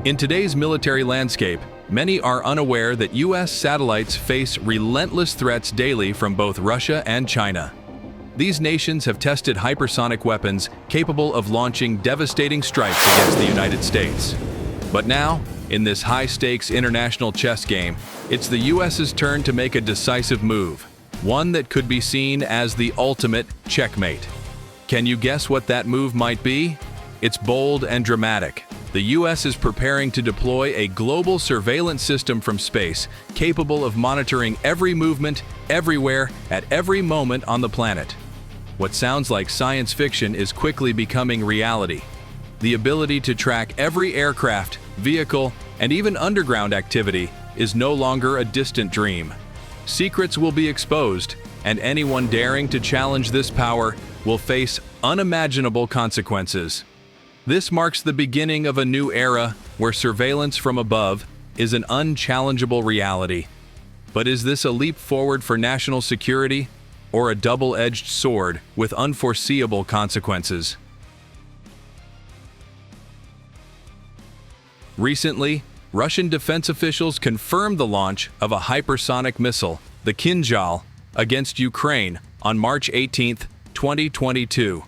In today's military landscape, many are unaware that U.S. satellites face relentless threats daily from both Russia and China. These nations have tested hypersonic weapons capable of launching devastating strikes against the United States. But now, in this high-stakes international chess game, it's the U.S.'s turn to make a decisive move, one that could be seen as the ultimate checkmate. Can you guess what that move might be? It's bold and dramatic. The U.S. is preparing to deploy a global surveillance system from space, capable of monitoring every movement, everywhere, at every moment on the planet. What sounds like science fiction is quickly becoming reality. The ability to track every aircraft, vehicle, and even underground activity is no longer a distant dream. Secrets will be exposed, and anyone daring to challenge this power will face unimaginable consequences. This marks the beginning of a new era where surveillance from above is an unchallengeable reality. But is this a leap forward for national security, or a double-edged sword with unforeseeable consequences? Recently, Russian defense officials confirmed the launch of a hypersonic missile, the Kinzhal, against Ukraine on March 18, 2022.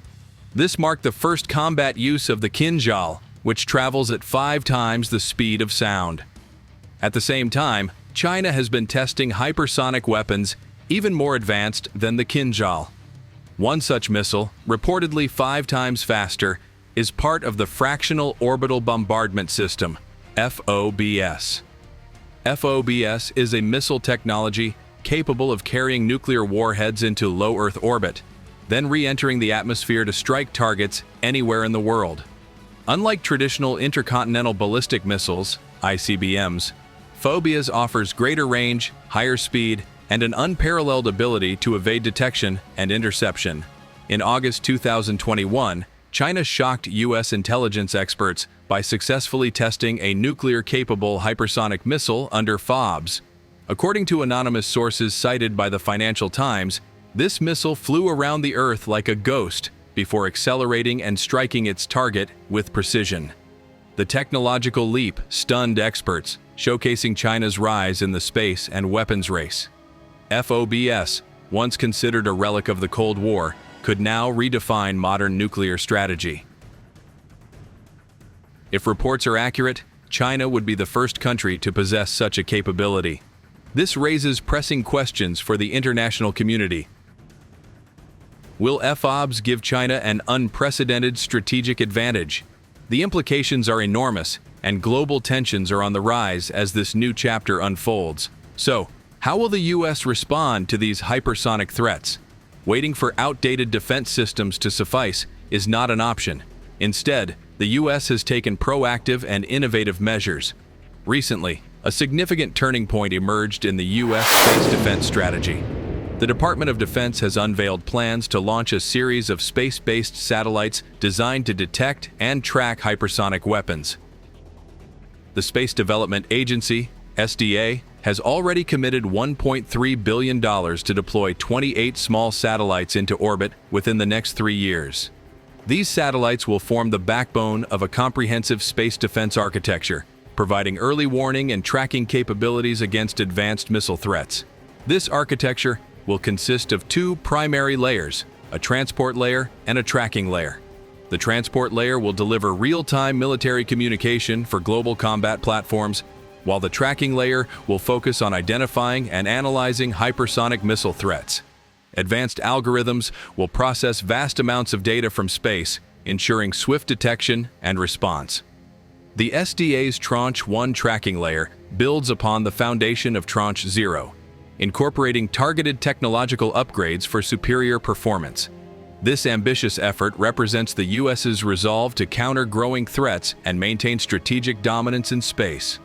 This marked the first combat use of the Kinzhal, which travels at 5 times the speed of sound. At the same time, China has been testing hypersonic weapons even more advanced than the Kinzhal. One such missile, reportedly 5 times faster, is part of the Fractional Orbital Bombardment System, FOBS. FOBS is a missile technology capable of carrying nuclear warheads into low Earth orbit, then re-entering the atmosphere to strike targets anywhere in the world. Unlike traditional intercontinental ballistic missiles, ICBMs, FOBS offers greater range, higher speed, and an unparalleled ability to evade detection and interception. In August 2021, China shocked U.S. intelligence experts by successfully testing a nuclear-capable hypersonic missile under FOBS. According to anonymous sources cited by the Financial Times, this missile flew around the Earth like a ghost before accelerating and striking its target with precision. The technological leap stunned experts, showcasing China's rise in the space and weapons race. FOBS, once considered a relic of the Cold War, could now redefine modern nuclear strategy. If reports are accurate, China would be the first country to possess such a capability. This raises pressing questions for the international community. Will FOBS give China an unprecedented strategic advantage? The implications are enormous, and global tensions are on the rise as this new chapter unfolds. So, how will the U.S. respond to these hypersonic threats? Waiting for outdated defense systems to suffice is not an option. Instead, the U.S. has taken proactive and innovative measures. Recently, a significant turning point emerged in the U.S. space defense strategy. The Department of Defense has unveiled plans to launch a series of space-based satellites designed to detect and track hypersonic weapons. The Space Development Agency, SDA, has already committed $1.3 billion to deploy 28 small satellites into orbit within the next 3 years. These satellites will form the backbone of a comprehensive space defense architecture, providing early warning and tracking capabilities against advanced missile threats. This architecture will consist of 2 primary layers, a transport layer and a tracking layer. The transport layer will deliver real-time military communication for global combat platforms, while the tracking layer will focus on identifying and analyzing hypersonic missile threats. Advanced algorithms will process vast amounts of data from space, ensuring swift detection and response. The SDA's Tranche 1 tracking layer builds upon the foundation of Tranche 0, incorporating targeted technological upgrades for superior performance. This ambitious effort represents the U.S.'s resolve to counter growing threats and maintain strategic dominance in space.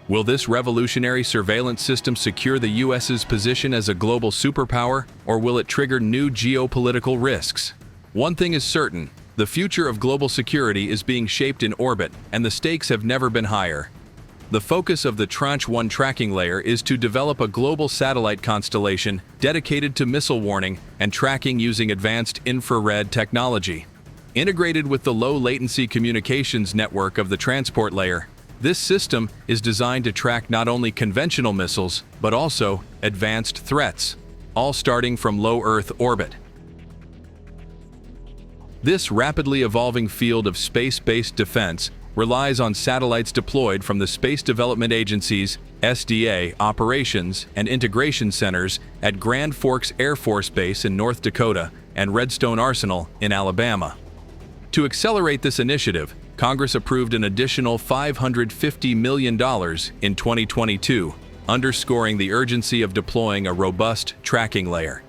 Will this revolutionary surveillance system secure the U.S.'s position as a global superpower, or will it trigger new geopolitical risks? One thing is certain: the future of global security is being shaped in orbit, and the stakes have never been higher. The focus of the Tranche 1 tracking layer is to develop a global satellite constellation dedicated to missile warning and tracking using advanced infrared technology. Integrated with the low-latency communications network of the transport layer, This system is designed to track not only conventional missiles, but also advanced threats, all starting from low Earth orbit. This rapidly evolving field of space-based defense relies on satellites deployed from the Space Development Agency's SDA operations and integration centers at Grand Forks Air Force Base in North Dakota and Redstone Arsenal in Alabama. To accelerate this initiative, Congress approved an additional $550 million in 2022, underscoring the urgency of deploying a robust tracking layer.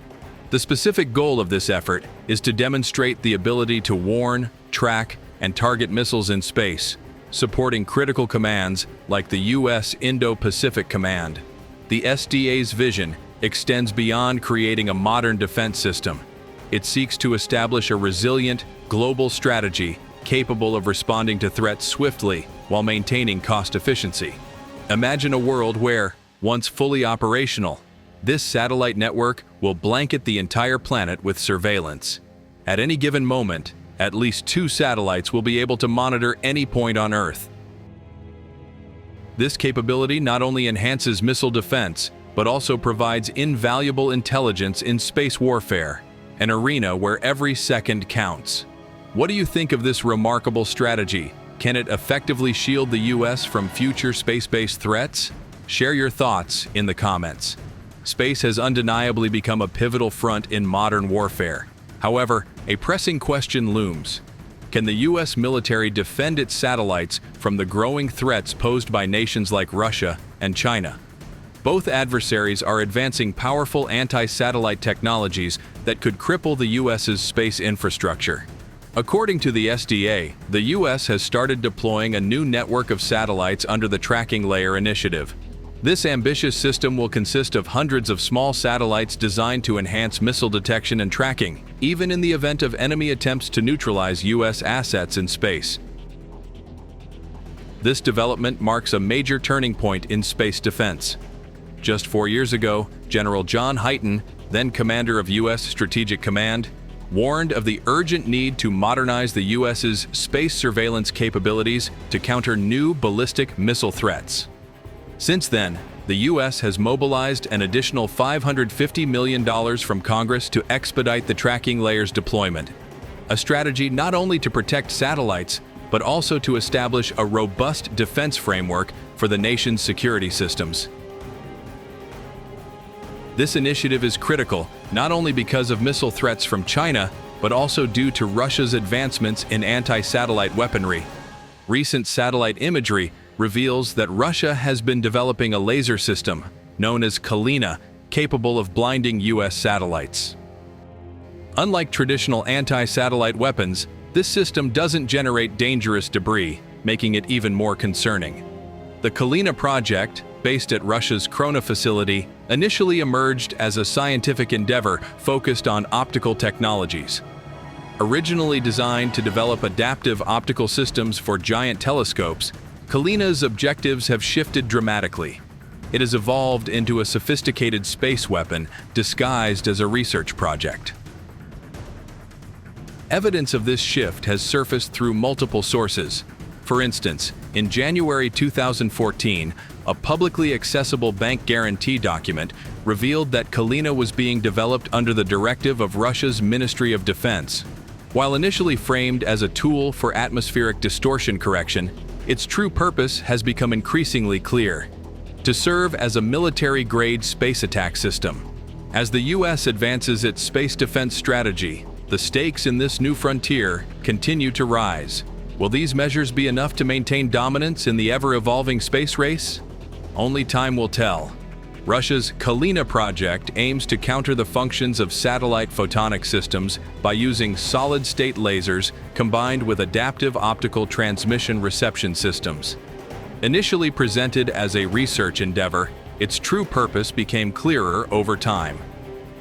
The specific goal of this effort is to demonstrate the ability to warn, track, and target missiles in space, supporting critical commands like the U.S. Indo-Pacific Command. The SDA's vision extends beyond creating a modern defense system. It seeks to establish a resilient, global strategy capable of responding to threats swiftly while maintaining cost efficiency. Imagine a world where, once fully operational, this satellite network will blanket the entire planet with surveillance. At any given moment, at least 2 satellites will be able to monitor any point on Earth. This capability not only enhances missile defense, but also provides invaluable intelligence in space warfare, an arena where every second counts. What do you think of this remarkable strategy? Can it effectively shield the U.S. from future space-based threats? Share your thoughts in the comments. Space has undeniably become a pivotal front in modern warfare. However, a pressing question looms. Can the U.S. military defend its satellites from the growing threats posed by nations like Russia and China? Both adversaries are advancing powerful anti-satellite technologies that could cripple the U.S.'s space infrastructure. According to the SDA, the U.S. has started deploying a new network of satellites under the Tracking Layer initiative. This ambitious system will consist of hundreds of small satellites designed to enhance missile detection and tracking, even in the event of enemy attempts to neutralize U.S. assets in space. This development marks a major turning point in space defense. Just 4 years ago, General John Hyten, then commander of U.S. Strategic Command, warned of the urgent need to modernize the U.S.'s space surveillance capabilities to counter new ballistic missile threats. Since then, the U.S. has mobilized an additional $550 million from Congress to expedite the tracking layer's deployment, a strategy not only to protect satellites, but also to establish a robust defense framework for the nation's security systems. This initiative is critical not only because of missile threats from China, but also due to Russia's advancements in anti-satellite weaponry. Recent satellite imagery reveals that Russia has been developing a laser system known as Kalina, capable of blinding U.S. satellites. Unlike traditional anti-satellite weapons, this system doesn't generate dangerous debris, making it even more concerning. The Kalina project, based at Russia's Krona facility, initially emerged as a scientific endeavor focused on optical technologies. Originally designed to develop adaptive optical systems for giant telescopes, Kalina's objectives have shifted dramatically. It has evolved into a sophisticated space weapon disguised as a research project. Evidence of this shift has surfaced through multiple sources. For instance, in January 2014, a publicly accessible bank guarantee document revealed that Kalina was being developed under the directive of Russia's Ministry of Defense. While initially framed as a tool for atmospheric distortion correction, its true purpose has become increasingly clear: to serve as a military-grade space attack system. As the U.S. advances its space defense strategy, the stakes in this new frontier continue to rise. Will these measures be enough to maintain dominance in the ever-evolving space race? Only time will tell. Russia's Kalina project aims to counter the functions of satellite photonic systems by using solid-state lasers combined with adaptive optical transmission reception systems. Initially presented as a research endeavor, its true purpose became clearer over time.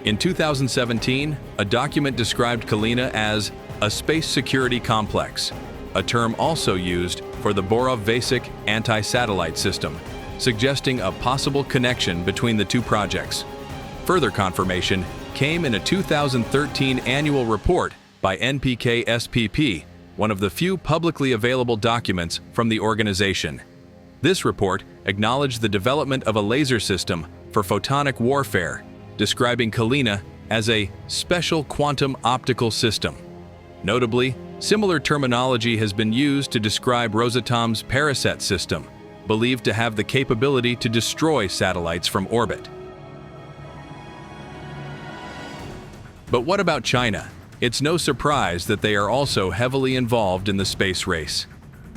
In 2017, a document described Kalina as a space security complex, a term also used for the Borov-Vasek anti-satellite system, suggesting a possible connection between the two projects. Further confirmation came in a 2013 annual report by NPK-SPP, one of the few publicly available documents from the organization. This report acknowledged the development of a laser system for photonic warfare, describing Kalina as a special quantum optical system. Notably, similar terminology has been used to describe Rosatom's Parasat system, believed to have the capability to destroy satellites from orbit. But what about China? It's no surprise that they are also heavily involved in the space race.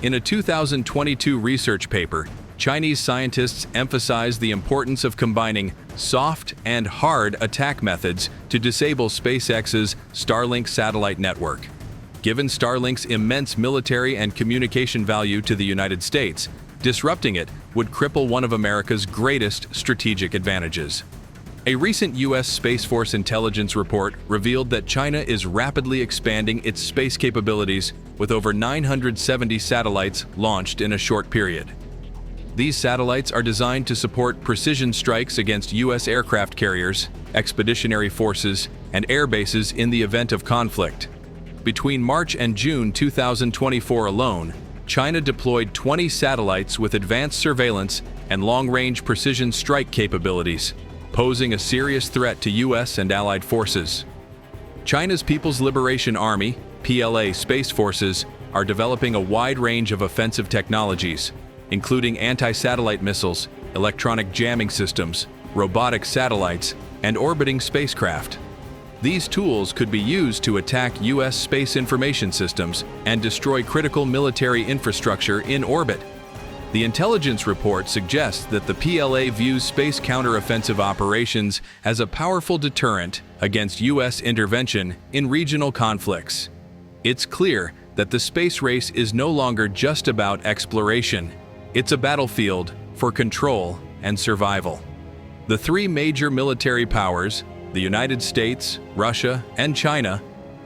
In a 2022 research paper, Chinese scientists emphasized the importance of combining soft and hard attack methods to disable SpaceX's Starlink satellite network. Given Starlink's immense military and communication value to the United States, disrupting it would cripple one of America's greatest strategic advantages. A recent U.S. Space Force intelligence report revealed that China is rapidly expanding its space capabilities with over 970 satellites launched in a short period. These satellites are designed to support precision strikes against U.S. aircraft carriers, expeditionary forces, and air bases in the event of conflict. Between March and June 2024 alone, China deployed 20 satellites with advanced surveillance and long-range precision strike capabilities, posing a serious threat to U.S. and allied forces. China's People's Liberation Army, PLA space forces, are developing a wide range of offensive technologies, including anti-satellite missiles, electronic jamming systems, robotic satellites, and orbiting spacecraft. These tools could be used to attack U.S. space information systems and destroy critical military infrastructure in orbit. The intelligence report suggests that the PLA views space counteroffensive operations as a powerful deterrent against U.S. intervention in regional conflicts. It's clear that the space race is no longer just about exploration. It's a battlefield for control and survival. The three major military powers, the United States, Russia, and China,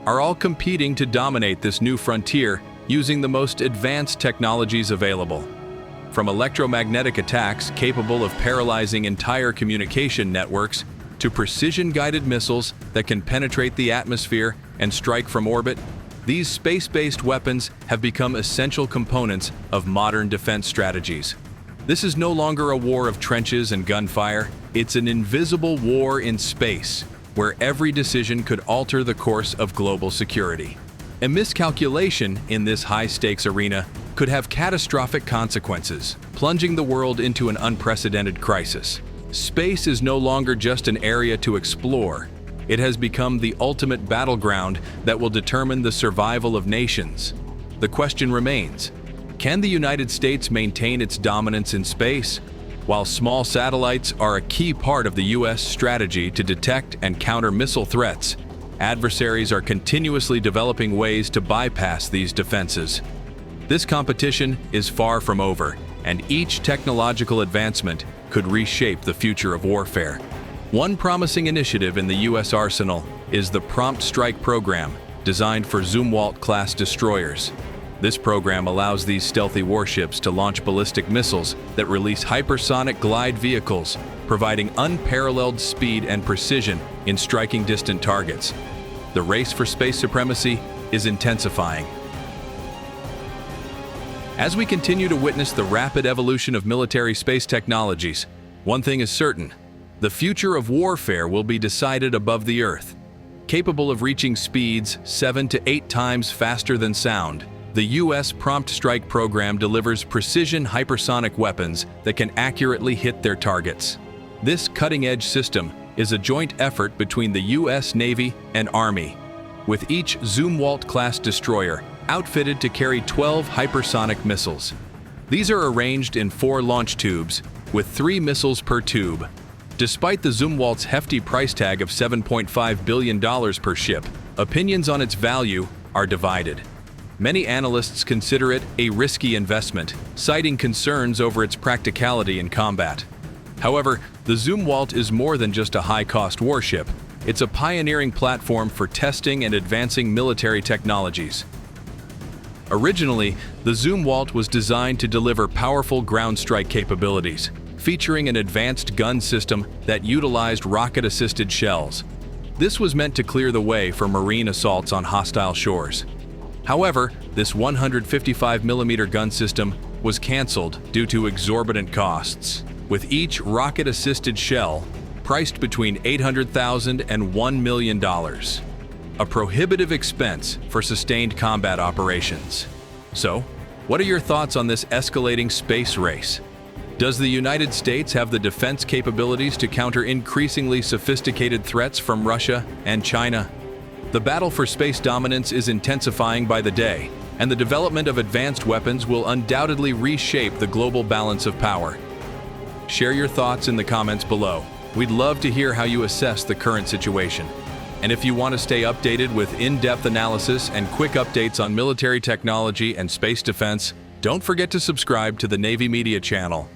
are all competing to dominate this new frontier using the most advanced technologies available. From electromagnetic attacks capable of paralyzing entire communication networks to precision-guided missiles that can penetrate the atmosphere and strike from orbit, these space-based weapons have become essential components of modern defense strategies. This is no longer a war of trenches and gunfire, it's an invisible war in space, where every decision could alter the course of global security. A miscalculation in this high-stakes arena could have catastrophic consequences, plunging the world into an unprecedented crisis. Space is no longer just an area to explore. It has become the ultimate battleground that will determine the survival of nations. The question remains, can the United States maintain its dominance in space? While small satellites are a key part of the U.S. strategy to detect and counter missile threats, adversaries are continuously developing ways to bypass these defenses. This competition is far from over, and each technological advancement could reshape the future of warfare. One promising initiative in the U.S. arsenal is the Prompt Strike program, designed for Zumwalt-class destroyers. This program allows these stealthy warships to launch ballistic missiles that release hypersonic glide vehicles, providing unparalleled speed and precision in striking distant targets. The race for space supremacy is intensifying. As we continue to witness the rapid evolution of military space technologies, one thing is certain: the future of warfare will be decided above the Earth. Capable of reaching speeds 7 to 8 times faster than sound, the U.S. Prompt Strike program delivers precision hypersonic weapons that can accurately hit their targets. This cutting-edge system is a joint effort between the U.S. Navy and Army, with each Zumwalt-class destroyer outfitted to carry 12 hypersonic missiles. These are arranged in 4 launch tubes, with 3 missiles per tube. Despite the Zumwalt's hefty price tag of $7.5 billion per ship, opinions on its value are divided. Many analysts consider it a risky investment, citing concerns over its practicality in combat. However, the Zumwalt is more than just a high-cost warship. It's a pioneering platform for testing and advancing military technologies. Originally, the Zumwalt was designed to deliver powerful ground strike capabilities, featuring an advanced gun system that utilized rocket-assisted shells. This was meant to clear the way for marine assaults on hostile shores. However, this 155mm gun system was canceled due to exorbitant costs, with each rocket-assisted shell priced between $800,000 and $1 million, a prohibitive expense for sustained combat operations. So, what are your thoughts on this escalating space race? Does the United States have the defense capabilities to counter increasingly sophisticated threats from Russia and China? The battle for space dominance is intensifying by the day, and the development of advanced weapons will undoubtedly reshape the global balance of power. Share your thoughts in the comments below. We'd love to hear how you assess the current situation. And if you want to stay updated with in-depth analysis and quick updates on military technology and space defense, don't forget to subscribe to the Navy Media channel.